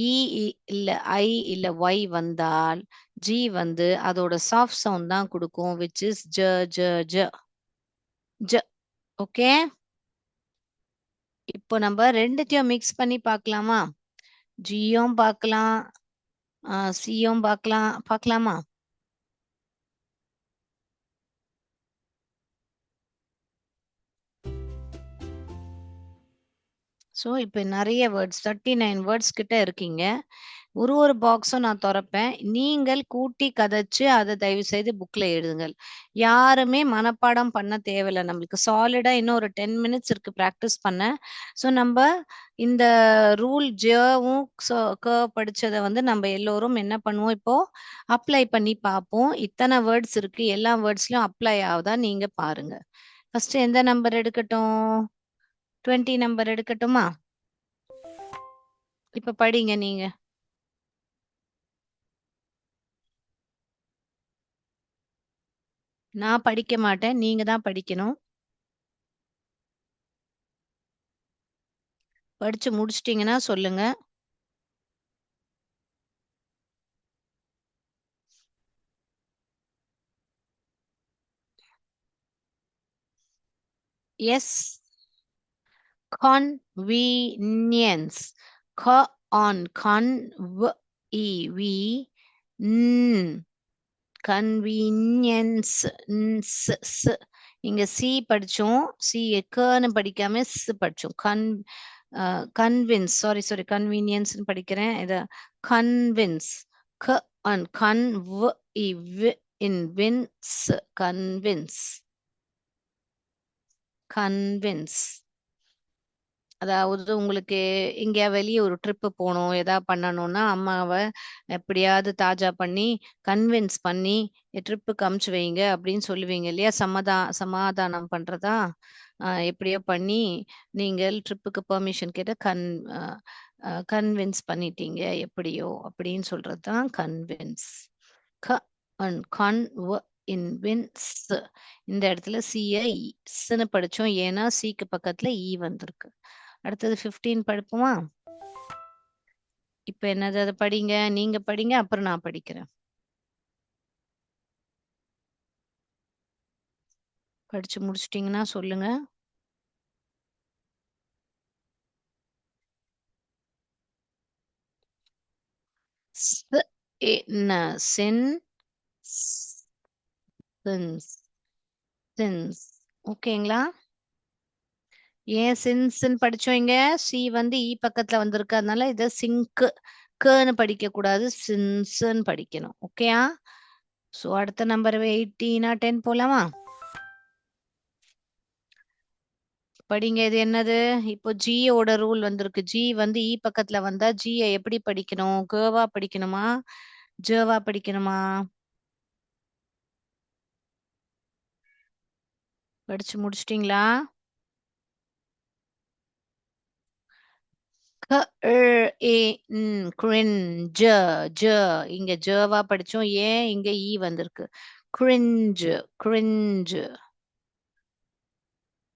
இ இல்ல ஐ இல்ல ஒய் வந்தால் ஜி வந்து அதோட சாஃப்ட் சவுண்ட் தான் கொடுக்கும், விச் இஸ் ஜ ஜ ஜ ஜ. ஓகே, இப்போ நம்ம ரெண்டுத்தையும் மிக்ஸ் பண்ணி பார்க்கலாமா? ஜியும் பார்க்கலாம், சியும் பார்க்கலாமா? ஸோ இப்போ நிறைய வேர்ட்ஸ், 39 வேர்ட்ஸ் கிட்ட இருக்கீங்க. ஒரு பாக்ஸும் நான் திறப்பேன், நீங்கள் கூட்டி கதைச்சு அதை தயவு செய்து புக்ல எழுதுங்கள். யாருமே மனப்பாடம் பண்ண தேவையில்லை, நம்மளுக்கு சாலிடா இன்னும் ஒரு 10 மினிட்ஸ் இருக்கு ப்ராக்டிஸ் பண்ண. ஸோ நம்ம இந்த ரூல் ஜவும் படிச்சதை வந்து நம்ம எல்லோரும் என்ன பண்ணுவோம், இப்போ அப்ளை பண்ணி பார்ப்போம். இத்தனை வேர்ட்ஸ் இருக்கு, எல்லா வேர்ட்ஸ்லயும் அப்ளை ஆகுதா நீங்க பாருங்க. ஃபர்ஸ்ட் எந்த நம்பர் எடுக்கட்டும்? 20 நம்பர் எடுக்கட்டுமா? இப்ப படிங்க நீங்க. நான் படிக்க மாட்டேன், நீங்க தான் படிக்கணும். படிச்சு முடிச்சிட்டீங்கன்னா சொல்லுங்க. Yes, convenience. on convenience. இங்க சி படிச்சோம், சி கன்னு படிக்காம படிச்சோம். கன்வின்ஸ், சாரி கன்வீனியன்ஸ் படிக்கிறேன். இத கன்வின்ஸ், க அன் கன்வ் இன்வின்ஸ், கன்வின்ஸ், கன்வின்ஸ். அதாவது உங்களுக்கு எங்கேயா வெளியே ஒரு ட்ரிப்பு போகணும், எதா பண்ணணும்னா அம்மாவை எப்படியாவது தாஜா பண்ணி கன்வின்ஸ் பண்ணி ட்ரிப்புக்கு அமுச்சு வைங்க அப்படின்னு சொல்லுவீங்க இல்லையா? சமாதானம் பண்றதா எப்படியோ பண்ணி நீங்கள் ட்ரிப்புக்கு பெர்மிஷன் கேட்ட கன்வின்ஸ் பண்ணிட்டீங்க எப்படியோ அப்படின்னு சொல்றதுதான் கன்வின்ஸ். இன்வின்ஸ். இந்த இடத்துல சின்னு படிச்சோம், ஏன்னா சிக்கு பக்கத்துல இ வந்திருக்கு. அடுத்தது 15 படிப்போமா? இப்ப என்னது, அதை படிங்க, நீங்க படிங்க, அப்புறம் நான் படிக்கிறேன். படிச்சு முடிச்சிட்டீங்கன்னா சொல்லுங்க. ஓகேங்களா? ஏன் சின்ஸ்ன்னு படிச்சோம்? இங்க சி வந்து இ பக்கத்துல வந்திருக்கு, அதனால இத சிங்க் ன்னு படிக்க கூடாது, சின்ஸ்ன்னு படிக்கணும். ஓகேயா? சோ அடுத்த நம்பர் 18 10 போலாமா? படிங்க. இது என்னது? இப்போ ஜியோட ரூல் வந்திருக்கு. ஜி வந்து இ பக்கத்துல வந்தா ஜியை எப்படி படிக்கணும்? கேவா படிக்கணுமா, ஜேவா படிக்கணுமா? படிச்சு முடிச்சிட்டீங்களா? கிரிஞ்ச், ஜ இங்க ஜேவா படிச்சோம், ஏன் இங்க இ வந்திருக்கு? Cringe, cringe.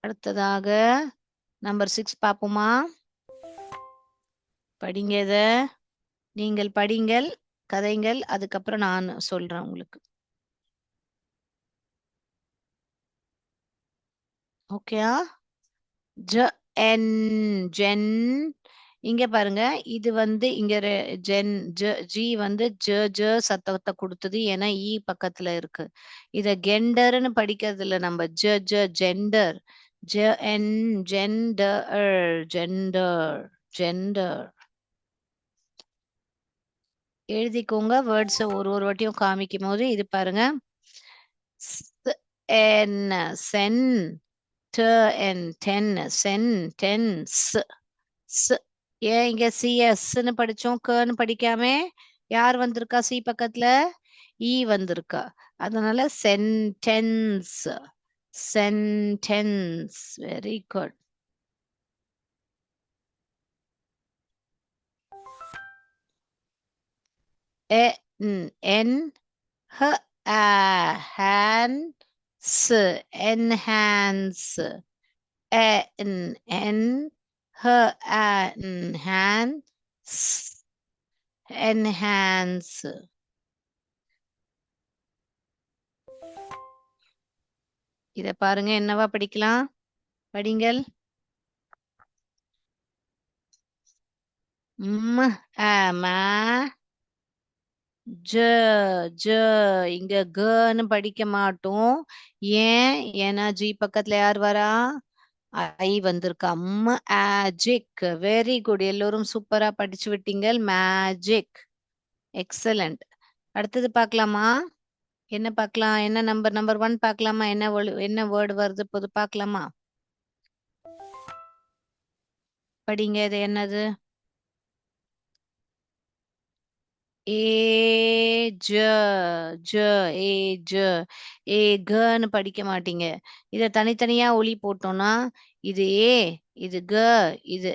அடுத்ததாக நம்பர் 6 பாப்போமா? படிங்க. இத நீங்கள் படிங்கள், கதைங்கள், அதுக்கப்புறம் நான் சொல்றேன் உங்களுக்கு. ஓகேயா? ஜென். இங்க பாருங்க, இது வந்து இங்க ஜென் ஜி வந்து ஜ சத்தத்தை கொடுத்தது, ஏன்னா இ பக்கத்துல இருக்கு. இத கெண்டர்னு படிக்கிறதுல நம்ம gender, gen gender, gender, gender. எழுதிக்கோங்க வேர்ட்ஸ் ஒரு வாட்டியும் காமிக்கும் போது. இது பாருங்க, சென் சென்டென்ஸ். ஏன் இங்க சிஎஸ்ன்னு படிச்சோம், கன்னு படிக்காம யார் வந்திருக்கா? சி பக்கத்துல இ வந்திருக்கா, அதனால sentence, sentence. Very good. Enhance, enhance, enhance. இத பாருங்க, என்னவா படிக்கலாம்? படிங்கள். இங்க கன்னு படிக்க மாட்டோம். ஏன்? ஏன்னா ஜி பக்கத்துல யார் வரா? ஐ வந்திருக்கா. மேஜிக். வெரி குட், எல்லோரும் சூப்பரா படிச்சு விட்டீங்க. Magic, excellent. அடுத்தது பார்க்கலாமா? என்ன பார்க்கலாம்? என்ன நம்பர் 1 பார்க்கலாமா? என்ன வேர்டு வருது போது பார்க்கலாமா? படிங்க. இது என்னது? ஏஜ், ஏகன்னு படிக்க மாட்டீங்க. இத தனித்தனியா ஒலி போட்டோம்னா இது ஏ, இது க, இது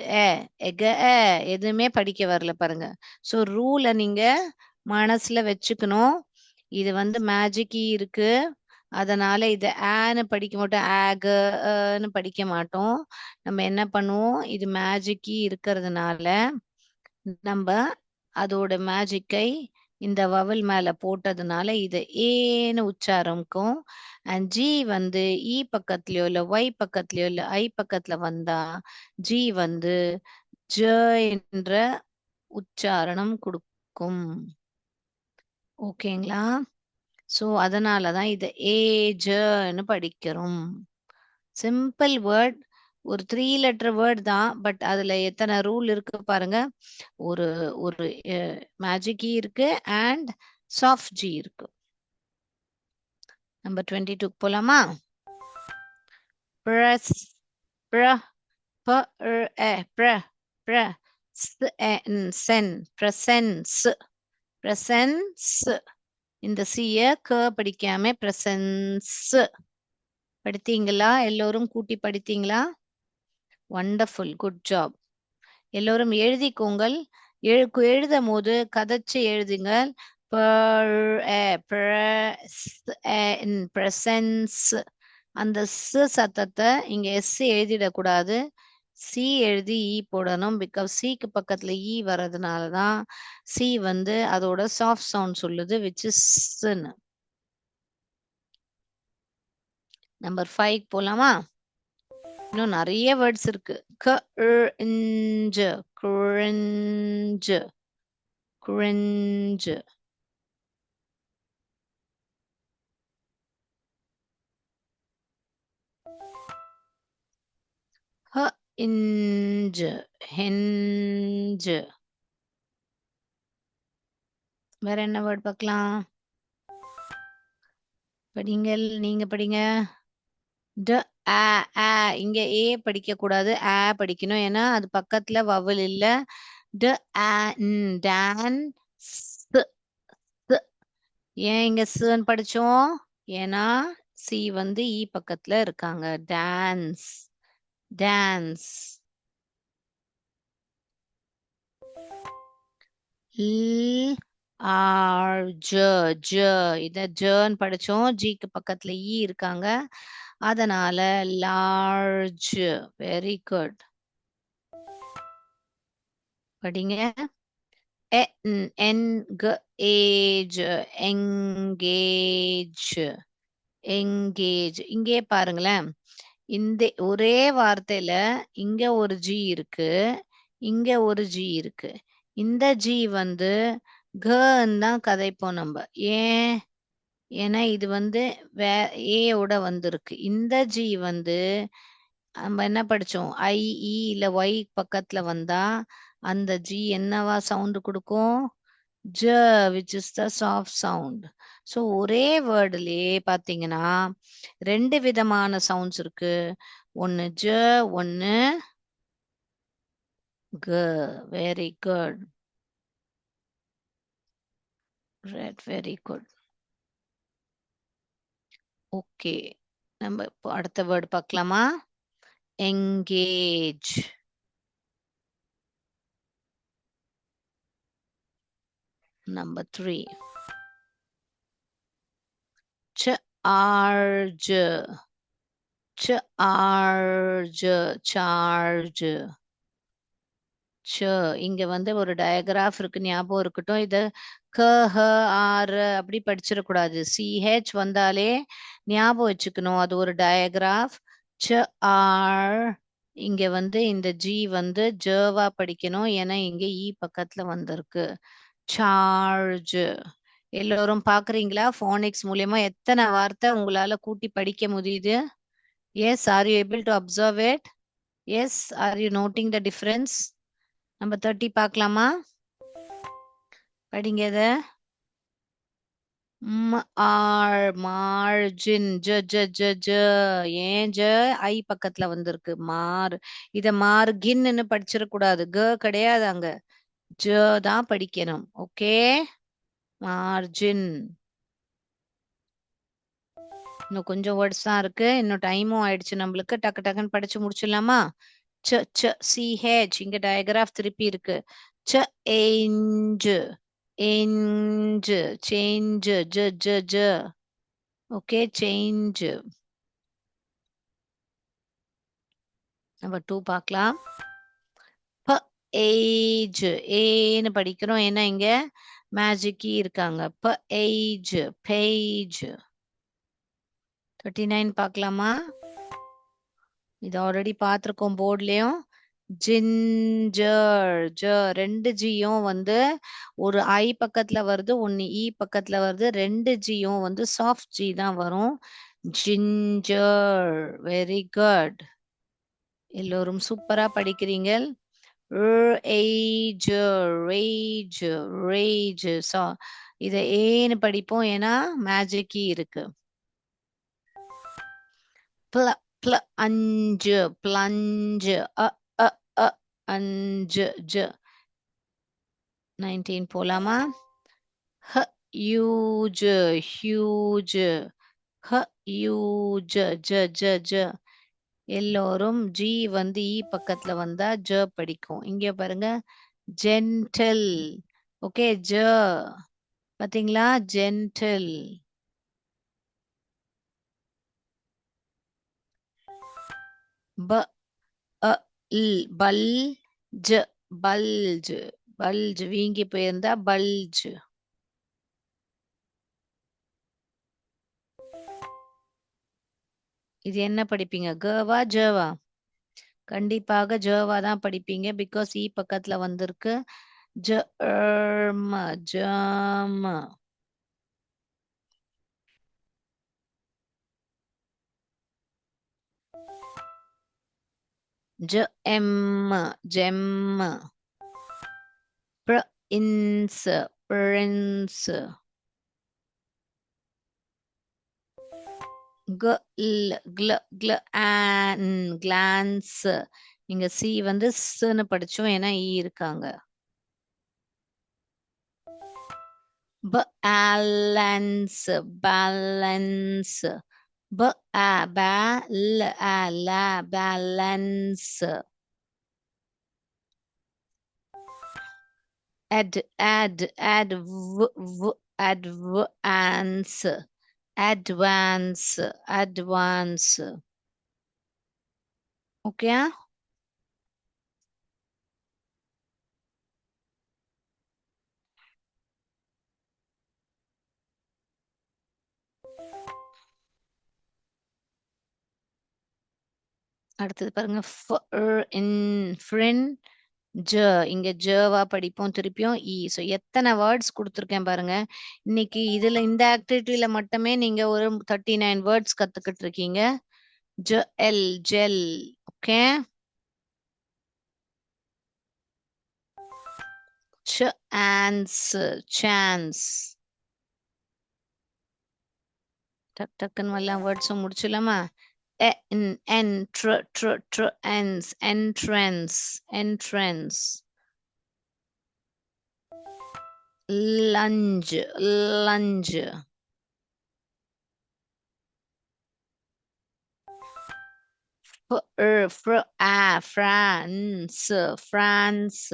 எக எதுவுமே படிக்க வரல பாருங்க. சோ ரூலை நீங்க மனசுல வச்சுக்கணும். இது வந்து மேஜிக் இருக்கு, அதனால இது ஆன்னு படிக்க மாட்டோம், ஆகன்னு படிக்க மாட்டோம். நம்ம என்ன பண்ணுவோம்? இது மேஜிக் இருக்கிறதுனால நம்ம அதோட மேஜிக்கை இந்த வவல் மேல போட்டதுனால இத ஏன்னு உச்சாரம்க்கும். அண்ட் ஜி வந்து இ பக்கத்துலயோ இல்ல ஒய் பக்கத்துலயோ இல்ல ஐ பக்கத்துல வந்தா ஜி வந்து ஜ என்ற உச்சாரணம் கொடுக்கும். ஓகேங்களா? சோ அதனாலதான் இத ஏஜன்னு படிக்கிறோம். Simple word. ஒரு 3 லெட்டர் வேர்ட் தான். பட் அதுல எத்தனை ரூல் இருக்கு பாருங்க. ஒரு ஒரு மேஜிக் கீ இருக்கு அண்ட் சாஃப்ட் ஜி இருக்கு. நம்பர் 22 போலாமா? பிரஸ் பிர ப எ பிர பிர சென் பிரசன்ஸ் பிரசன்ஸ். இந்த சிய க படிக்காம பிரசன்ஸ் படித்தீங்களா? எல்லோரும் கூட்டி படித்தீங்களா? Wonderful, good job. எல்லோரும் எழுதிக்கோங்கள். எழுதும் போது கதைச்சு எழுதுங்க. பிரசன்ஸ். அந்த ஸ் சத்தத்தை இங்க எஸ் எழுதிடக்கூடாது. சி எழுதி இ போடணும். பிகாஸ் சிக்கு பக்கத்துல இ வர்றதுனாலதான் சி வந்து அதோட சாஃப்ட் சவுண்ட் சொல்லுது, விச் இஸ் ன்னு. நம்பர் 5 போலாமா? இன்னும் நிறைய வேர்ட்ஸ் இருக்கு. Cringe cringe cringe. இஞ்சு ஹெஞ்சு. வேற என்ன வேர்ட் பார்க்கலாம்? படிங்கள், நீங்க படிங்க. ட ஆ ஆ. இங்க ஏ படிக்க கூடாது, ஆ படிக்கணும். ஏன்னா அது பக்கத்துல வவல் இல்ல. ட ஆ டான் ஸ். ஏன் இங்க ஸ்ன்னு படிச்சோம்? ஏன்னா சி வந்து இ பக்கத்துல இருக்காங்க. Dance dance. ஜ. இத ஜன்னு படிச்சோம். ஜிக்கு பக்கத்துல இ இருக்காங்க. அதனால லார்ஜ். Very good. படிங்க. Engage engage engage. இங்கே பாருங்களேன். இந்த ஒரே வார்த்தையில இங்க ஒரு ஜி இருக்கு, இங்க ஒரு ஜி இருக்கு. இந்த ஜி வந்து கன்னு தான் கதைப்போம் நம்ம. ஏன்? ஏன்னா இது வந்து ஏயோட வந்திருக்கு. இந்த ஜி வந்து நம்ம என்ன படிச்சோம்? ஐ இ இல்ல ஒய் பக்கத்துல வந்தா அந்த ஜி என்னவா சவுண்ட் கொடுக்கும்? ஜ, which is the soft sound. So ஒரே வேர்டுலயே பாத்தீங்கன்னா 2 விதமான சவுண்ட்ஸ் இருக்கு. ஒன்னு ஜ, ஒன்னு க. Very good. Very good. Okay, நம்ம இப்போ அடுத்த வேர்டு பார்க்கலாமா? Engage. Number 3. Charge charge charge. இங்க வந்து ஒரு டயக்ராஃப் இருக்கு, ஞாபகம் இருக்கட்டும். இத க ஹ ஆர் அப்படி படிச்சிடக்கூடாது. சிஹெச் வந்தாலே ஞாபகம் வச்சுக்கணும், அது ஒரு டயக்ராஃப். ஆர். இங்க வந்து இந்த ஜி வந்து ஜவா படிக்கணும். ஏன்னா இங்க இ பக்கத்துல வந்திருக்கு. சார்ஜ். எல்லோரும் பாக்குறீங்களா? போனிக்ஸ் மூலியமா எத்தனை வார்த்தை உங்களால கூட்டி படிக்க முடியுது? Yes, are you able to observe it? Yes, are you noting the difference? Number 30 பார்க்கலாமா? படிங்க இத. மார்ஜின். ஜ ஜ ஜ ஜ. ஏன் ஜ ஐ பக்கத்துல வந்திருக்கு? இத மார்கின்னு படிச்சிடக்கூடாது. க கிடையாது அங்க, ஜ தான் படிக்கணும். Okay, margin. இன்னும் கொஞ்சம் வேர்ட்ஸ் தான் இருக்கு. இன்னும் டைமும் ஆயிடுச்சு நம்மளுக்கு. டக்கு டக்குன்னு படிச்சு முடிச்சிடலாமா? ச ச சிஹெச். இங்க டயக்ராஃப் திருப்பி இருக்கு. ச ஏஞ்ச் ஏஞ்ச் சேஞ்ச் ஜ ஜ ஜ. Okay, change. நம்பர் 2 பார்க்கலாம். ஏஜ். ஏன்னு படிக்கிறோம். ஏன்னா இங்க மேஜிக் கீ இருக்காங்க. Age, page. 39 பார்க்கலாமா? இது ஆல்ரெடி பார்த்துருக்கோம் போர்ட்லயும். ஜிஞ்சர், ரெண்டு ஜியும் வந்து ஒரு ஐ பக்கத்துல வருது, ஒன்னு இ பக்கத்துல வருது. ரெண்டு ஜியும் வந்து சாஃப்ட் ஜி தான் வரும். ஜிஞ்சர். Very good. எல்லோரும் சூப்பரா படிக்கிறீங்க. Age, rage, rage. இதை ஏன்னு படிப்போம், ஏன்னா மேஜிக் இருக்கு. அஞ்சு, பிளஞ்சு. அஞ்சு, 19 போலாமா? Huge, huge. ஹியூஜ், ஜ. எல்லோரும் ஜி வந்து இ பக்கத்துல வந்தா ஜ படிக்கும். இங்க பாருங்க, ஜென்டில். ஓகே, ஜ. பாத்தீங்களா? ஜென்டில். Bulge, bulge, bulge. வீங்கி போயிருந்தா பல்ஜ். இது என்ன படிப்பீங்க? கவா, ஜவா? கண்டிப்பாக ஜவா தான் படிப்பீங்க. பிகாஸ் இ பக்கத்துல வந்திருக்கு. Gem, gem. Gem, gem. Prince, prince. Glance. இங்க சி வந்து ஸ்ன்னு படிச்சோம், ஏன்னா இ இருக்காங்க. Balance, balance. Balance. advance, advance, advance. Okay? அடுத்தது பாருங்க, இங்க ஜவா படிப்போம், திருப்பியும் இ. ஸோ எத்தனை வேர்ட்ஸ் கொடுத்துருக்கேன் பாருங்க. இன்னைக்கு இதுல இந்த ஆக்டிவிட்டியில மட்டுமே நீங்க ஒரு 39 வேர்ட்ஸ் கத்துக்கிட்டு இருக்கீங்க. Gel, gel. ஓகே. சான்ஸ். டக்குன்னு எல்லாம் வேர்ட்ஸும் முடிச்சிடலாமா? entrance, entrance. Lunge, lunge. France, France.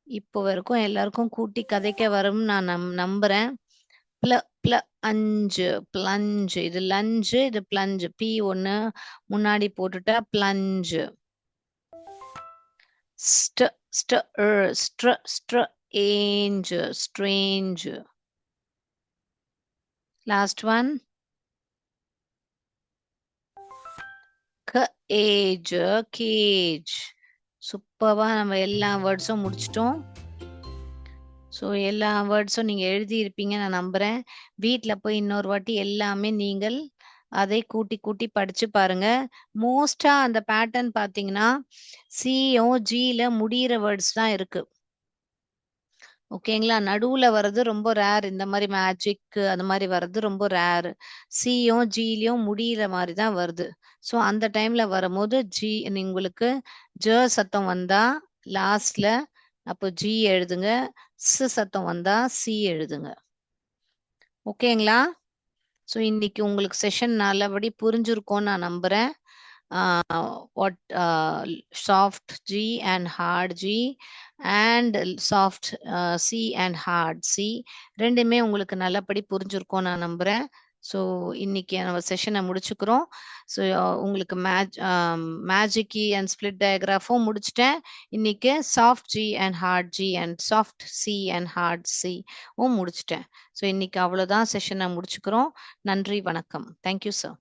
இப்போ வரைக்கும் எல்லாருக்கும் கூட்டி கதைக்க வரும் நான் நம்புறேன். அஞ்சு, பிளஞ்சு. இது லஞ்சு, இது பிளஞ்சு. பி ஒன்னு முன்னாடி போட்டுட்டா பிளஞ்சு. strange. Last one. cage. சூப்பர்வா நம்ம எல்லா வேர்ட்ஸும் முடிச்சிட்டோம். ஸோ எல்லா வேர்ட்ஸும் நீங்க எழுதி இருப்பீங்க நான் நம்புறேன். வீட்ல போய் இன்னொரு வாட்டி எல்லாமே நீங்கள் அதை கூட்டி கூட்டி படிச்சு பாருங்க. மோஸ்டா அந்த பேட்டர்ன் பாத்தீங்கன்னா சியும் ஜில முடியிற வேர்ட்ஸ் தான் இருக்கு. ஓகேங்களா? நடுவுல வர்றது ரொம்ப ரேர். இந்த மாதிரி மேஜிக் அந்த மாதிரி வர்றது ரொம்ப ரேர். சியும் ஜிலையும் முடியிற மாதிரி தான் வருது. ஸோ அந்த டைம்ல வரும்போது ஜி உங்களுக்கு ஜ சத்தம் வந்தா லாஸ்ட்ல அப்போ ஜி எழுதுங்க. சத்தம் வந்தா சி எழுதுங்க. ஓகேங்களா? ஸோ இன்னைக்கு உங்களுக்கு செஷன் நல்லபடி புரிஞ்சிருக்கும்னு நான் நம்புறேன். what soft G and hard G and soft C and hard C ரெண்டுமே உங்களுக்கு நல்லபடி புரிஞ்சிருக்கும் நான் நம்புறேன். ஸோ இன்னைக்கு நம்ம செஷனை முடிச்சுக்கிறோம். ஸோ உங்களுக்கு மேஜிக் கீ அண்ட் ஸ்பிளிட் டயக்ராஃபும் முடிச்சிட்டேன். இன்னைக்கு soft G and hard G and soft C and hard C முடிச்சிட்டேன். ஸோ இன்னைக்கு அவ்வளோதான் செஷனை முடிச்சுக்கிறோம். நன்றி, வணக்கம். Thank you sir.